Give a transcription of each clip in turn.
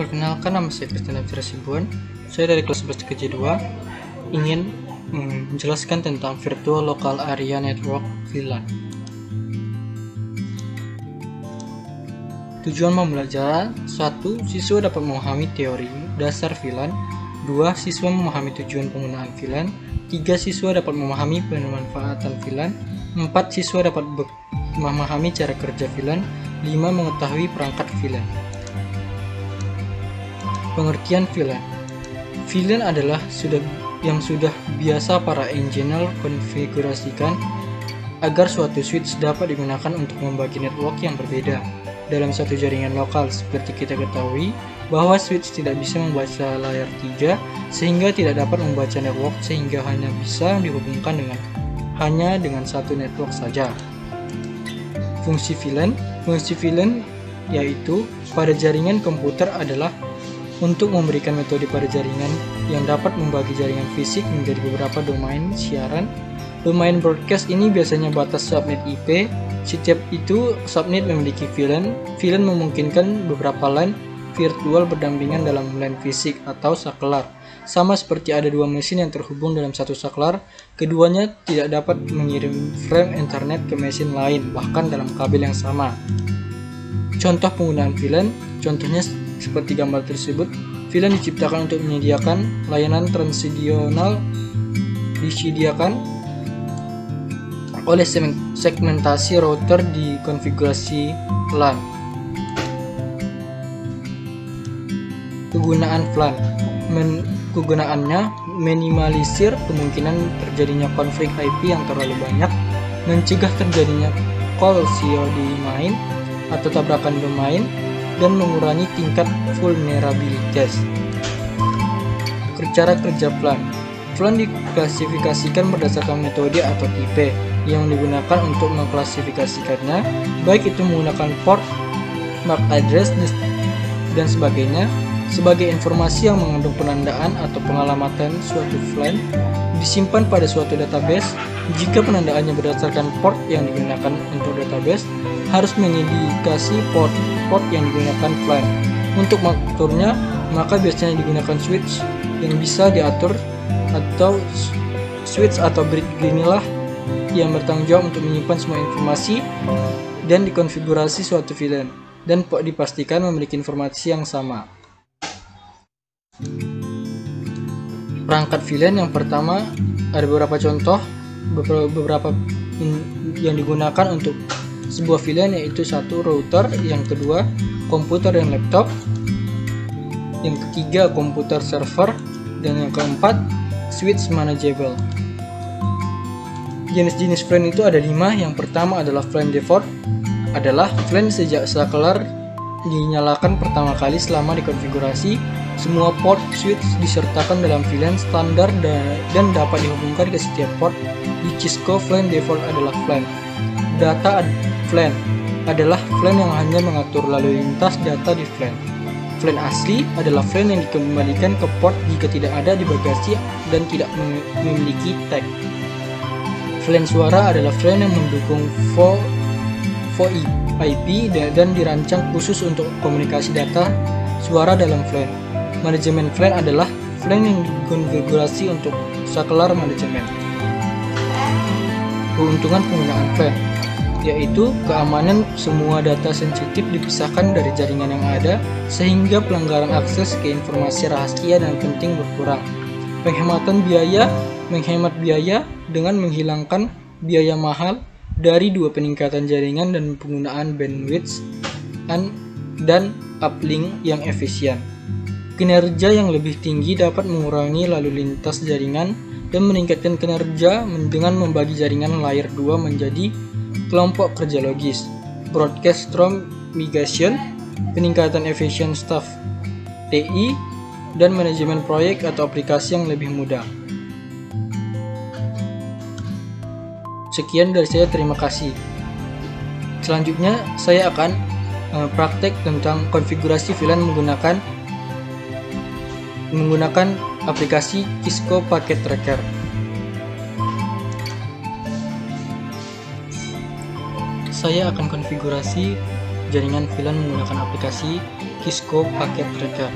Perkenalkan, nama saya Christian Sibuan. Saya dari kelas 11 KJ2 ingin menjelaskan tentang Virtual Local Area Network VLAN. Tujuan pembelajaran: 1. Siswa dapat memahami teori dasar VLAN. 2. Siswa memahami tujuan penggunaan VLAN. 3. Siswa dapat memahami pemanfaatan VLAN. 4. Siswa dapat memahami cara kerja VLAN. 5. Mengetahui perangkat VLAN. Pengertian VLAN. VLAN adalah yang sudah biasa para engineer konfigurasikan agar suatu switch dapat digunakan untuk membagi network yang berbeda dalam satu jaringan lokal. Seperti kita ketahui bahwa switch tidak bisa membaca layar 3 sehingga tidak dapat membaca network, sehingga hanya bisa dihubungkan dengan satu network saja. Fungsi VLAN yaitu pada jaringan komputer adalah untuk memberikan metode pada jaringan yang dapat membagi jaringan fisik menjadi beberapa domain siaran. Domain broadcast ini biasanya batas subnet IP. Setiap itu subnet memiliki VLAN. VLAN memungkinkan beberapa LAN virtual berdampingan dalam LAN fisik atau saklar. Sama seperti ada dua mesin yang terhubung dalam satu saklar, keduanya tidak dapat mengirim frame internet ke mesin lain, bahkan dalam kabel yang sama. Contoh penggunaan VLAN, contohnya seperti gambar tersebut. VLAN diciptakan untuk menyediakan layanan transisional disediakan oleh segmentasi router di konfigurasi LAN. Kegunaan VLAN. Kegunaannya minimalisir kemungkinan terjadinya konflik IP yang terlalu banyak, mencegah terjadinya kolisi domain atau tabrakan domain, dan mengurangi tingkat vulnerabilitas. Cara kerja VLAN. VLAN diklasifikasikan berdasarkan metode atau tipe yang digunakan untuk mengklasifikasikannya, baik itu menggunakan port, MAC address, dan sebagainya. Sebagai informasi yang mengandung penandaan atau pengalamatan, suatu VLAN disimpan pada suatu database. Jika penandaannya berdasarkan port yang digunakan untuk database, harus mengindikasi port yang digunakan VLAN. Untuk mengaturnya, maka biasanya digunakan switch yang bisa diatur, atau switch atau bridge inilah yang bertanggung jawab untuk menyimpan semua informasi dan dikonfigurasi suatu VLAN dan dipastikan memiliki informasi yang sama. Perangkat VLAN yang pertama, ada beberapa contoh beberapa yang digunakan untuk sebuah VLAN, yaitu 1. Router, yang kedua komputer dan laptop, yang ketiga komputer server, dan yang keempat switch manageable. Jenis-jenis VLAN itu ada 5. Yang pertama adalah VLAN default, adalah VLAN sejak saklar dinyalakan pertama kali selama dikonfigurasi. Semua port switch disertakan dalam VLAN standar dan dapat dihubungkan ke setiap port. Di Cisco, VLAN default adalah VLAN. Data VLAN adalah VLAN yang hanya mengatur lalu lintas data di VLAN. VLAN asli adalah VLAN yang dikembalikan ke port jika tidak ada di bagasi dan tidak memiliki tag. VLAN suara adalah VLAN yang mendukung VoIP dan dirancang khusus untuk komunikasi data suara dalam VLAN. Manajemen VLAN adalah VLAN yang dikonfigurasi untuk saklar manajemen. Keuntungan penggunaan VLAN yaitu keamanan. Semua data sensitif dipisahkan dari jaringan yang ada, sehingga pelanggaran akses ke informasi rahasia dan penting berkurang. Menghemat biaya dengan menghilangkan biaya mahal dari dua peningkatan jaringan dan penggunaan bandwidth dan uplink yang efisien. Kinerja yang lebih tinggi dapat mengurangi lalu lintas jaringan dan meningkatkan kinerja dengan membagi jaringan layer 2 menjadi kelompok kerja logis. Broadcast Storm Migration, peningkatan efisien staff TI, dan manajemen proyek atau aplikasi yang lebih mudah. Sekian dari saya, terima kasih. Selanjutnya saya akan praktek tentang konfigurasi VLAN menggunakan aplikasi Cisco Packet Tracker. Saya akan konfigurasi jaringan VLAN menggunakan aplikasi Cisco Packet Tracker.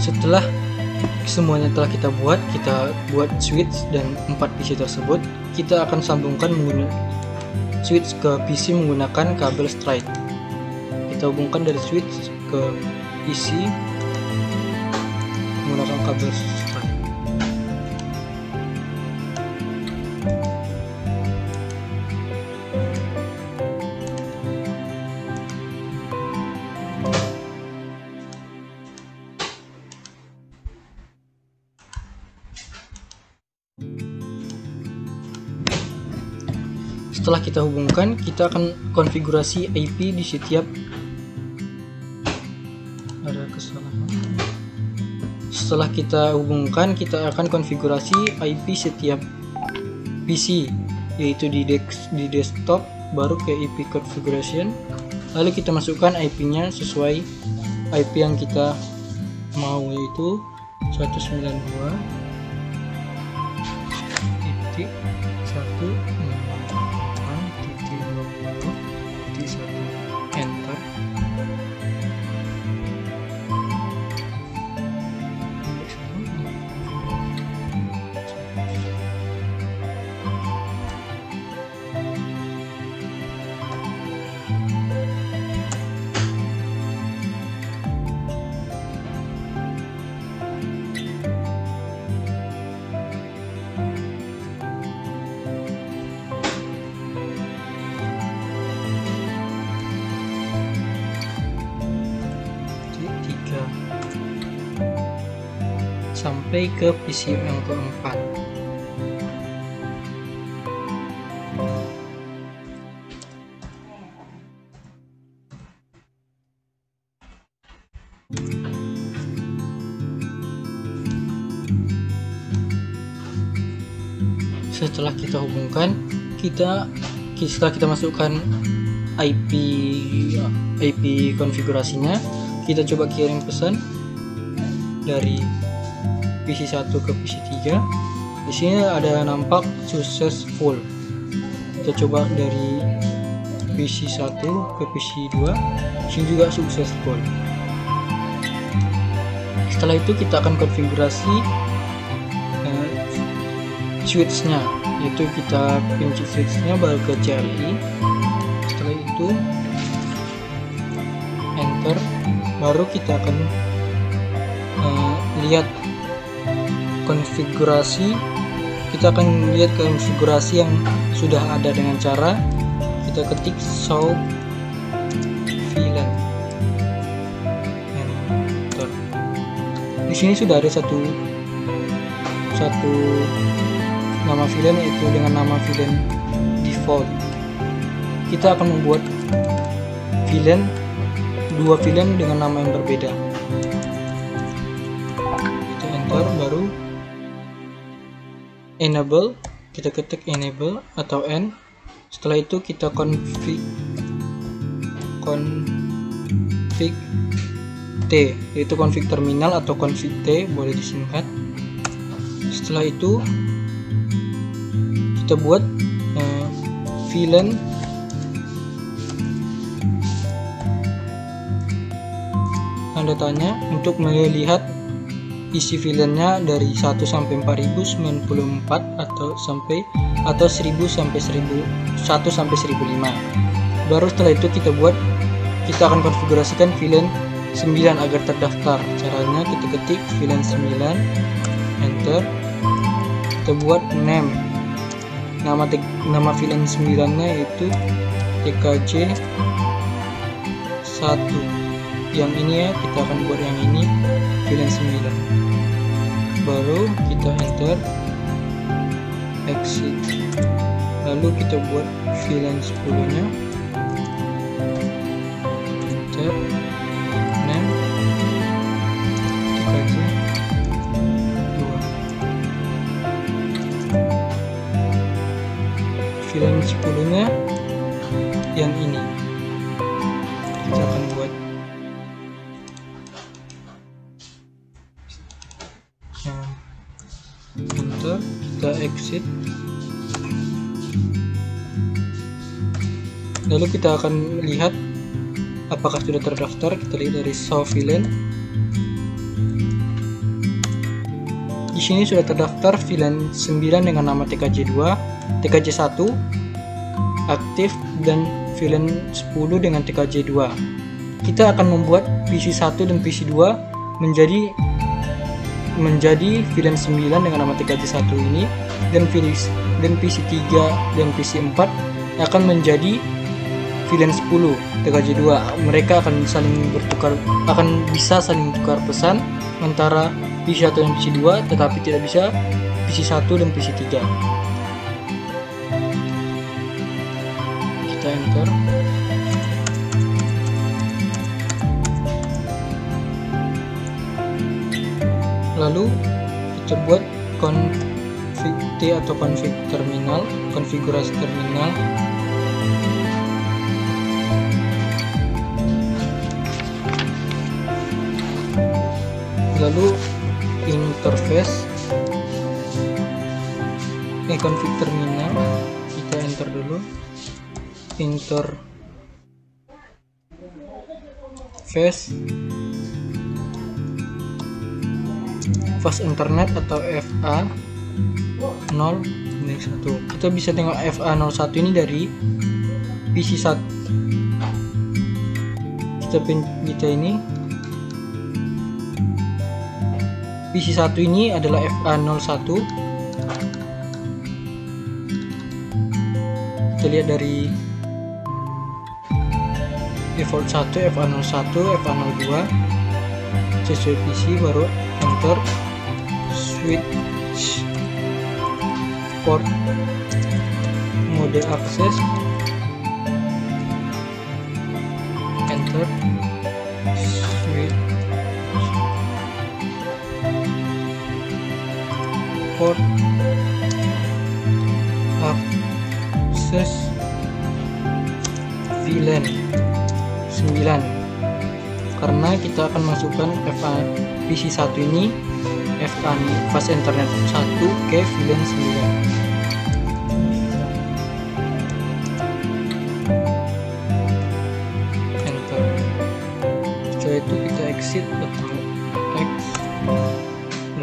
Setelah semuanya telah kita buat switch dan 4 PC tersebut, kita akan sambungkan switch ke PC menggunakan kabel straight. Kita hubungkan dari switch ke PC menggunakan kabel straight. Setelah kita hubungkan, kita akan konfigurasi IP di setiap Setelah kita hubungkan, kita akan konfigurasi IP setiap PC, yaitu di desktop, baru ke IP configuration, lalu kita masukkan IP-nya sesuai IP yang kita mau, yaitu 192.168.20.1. Enter. Sampai ke PC yang keempat. Setelah kita hubungkan, setelah kita masukkan IP konfigurasinya, kita coba kirim pesan dari PC 1 ke PC 3. Di sini ada nampak successful. Kita coba dari PC 1 ke PC 2. Di sini juga successful. Setelah itu kita akan konfigurasi switch-nya, yaitu kita pencet switch-nya baru ke CLI. Setelah itu enter, baru kita akan lihat konfigurasi. Kita akan lihat konfigurasi yang sudah ada dengan cara kita ketik show VLAN. Enter. Di sini sudah ada satu nama VLAN, yaitu dengan nama VLAN default. Kita akan membuat dua VLAN dengan nama yang berbeda. Kita enter, baru enable, kita ketik enable atau N. Setelah itu kita config T, yaitu config terminal atau config T, boleh disingkat. Setelah itu kita buat VLAN tanda tanya untuk melihat isi VLAN-nya dari 1 sampai 4094 atau 1000 sampai 1 sampai 1005. Baru setelah itu kita akan konfigurasikan VLAN 9 agar terdaftar. Caranya kita ketik VLAN 9, enter. Kita buat nama VLAN 9-nya yaitu TKJ 1. Yang ini ya, kita akan buat yang ini VLAN 9. Baru kita enter, exit, lalu kita buat VLAN 10-nya, enter, name, TKJ 2. VLAN 10-nya yang ini kita akan buat. Enter, kita exit, Lalu kita akan lihat apakah sudah terdaftar. Kita lihat dari show VLAN. Di sini sudah terdaftar VLAN 9 dengan nama TKJ2, TKJ1 aktif, dan VLAN 10 dengan TKJ2. Kita akan membuat PC1 dan PC2 menjadi VLAN 9 dengan nama TKJ1 ini, dan PC3 dan PC4 akan menjadi VLAN 10 TKJ2. Mereka akan bisa saling bertukar pesan antara PC1 dan PC2, tetapi tidak bisa PC1 dan PC3. Kita enter. Lalu kita buat config T atau config terminal, konfigurasi terminal. Lalu interface config terminal, kita enter dulu interface fast internet atau FA01. Kita bisa tengok FA01 ini dari PC1. Kita ini PC1 ini adalah FA01. Kita lihat dari default 1, FA01, FA02 sesuai PC, baru enter. Switch port mode akses, enter. Switch port akses VLAN 9, karena kita akan masukkan PC1 ini fast internet 1 ke VLAN 9. Enter. Setelah itu kita exit atau X.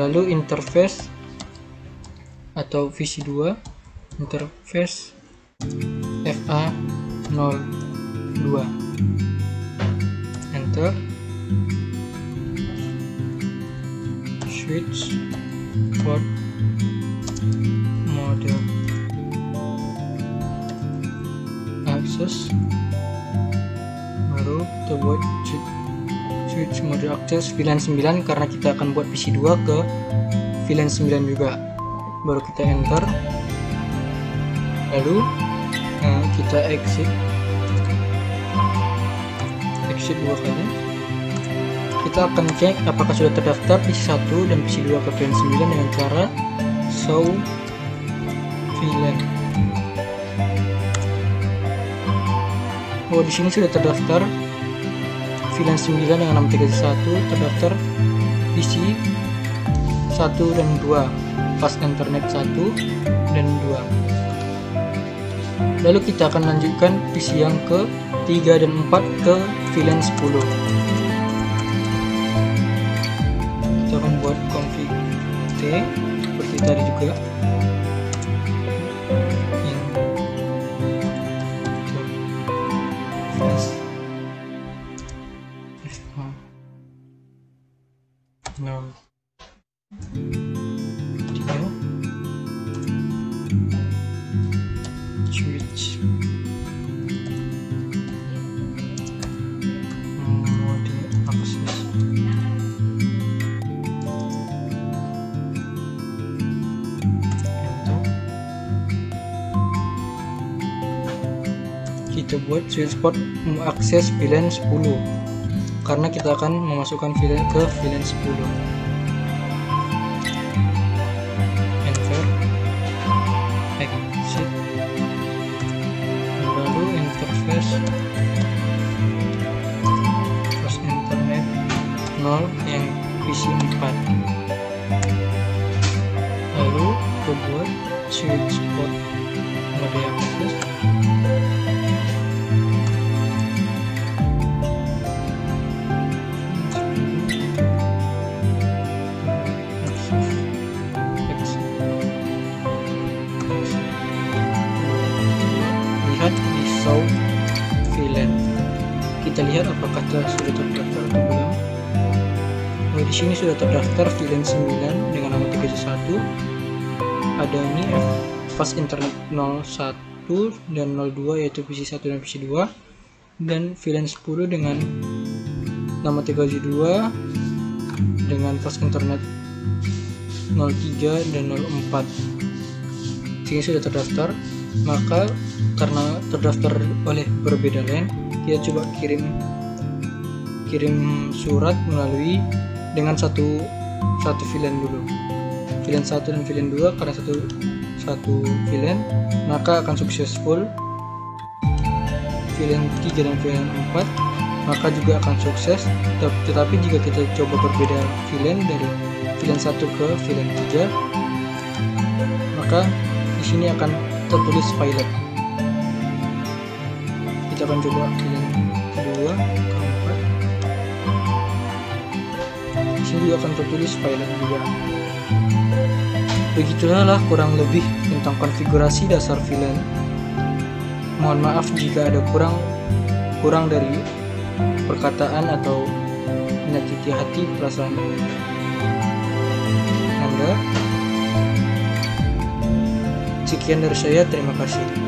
Lalu interface atau PC2, interface FA02, enter. Switch port mode access, baru kita buat switch mode access VLAN 9 karena kita akan buat PC2 ke VLAN 9 juga. Baru kita enter. Lalu kita exit 2 kali. Kita akan cek apakah sudah terdaftar PC1 dan PC2 ke VLAN 9 dengan cara show VLAN. Oh, di sini sudah terdaftar VLAN 9 dengan nama TKJ1, terdaftar PC 1 dan 2, fast internet 1 dan 2. Lalu kita akan lanjutkan PC yang ke 3 dan 4 ke VLAN 10. Kita akan buat config T seperti tadi juga. Switch mode akses, enter. Kita buat switch port mengakses VLAN 10 karena kita akan memasukkan VLAN ke VLAN 10. Enter, exit. Interface fast internet 0 yang PC 4. Lalu kita buat switch port mode akses, kita lihat apakah sudah terdaftar atau belum. Oh, di sini sudah terdaftar VLAN 9 dengan nama 311. Ada ini fast internet 01 dan 02 yaitu PC 1 dan PC 2, dan VLAN 10 dengan nama 372 dengan fast internet 03 dan 04. Sini sudah terdaftar. Maka karena terdaftar oleh berbeda LAN, kita coba kirim surat melalui dengan satu VLAN dulu, VLAN 1 dan VLAN 2. Karena satu VLAN maka akan successful. VLAN 3 dan VLAN 4 maka juga akan sukses. Tetapi jika kita coba berbeda VLAN dari VLAN 1 ke VLAN 3, maka di sini akan tertulis pilot. Kita akan coba VLAN kedua, keempat. Di sini juga akan tertulis pilot juga. Begitulah kurang lebih tentang konfigurasi dasar VLAN. Mohon maaf jika ada kurang dari perkataan atau menyakiti hati perasaan Anda. Sekian dari saya, terima kasih.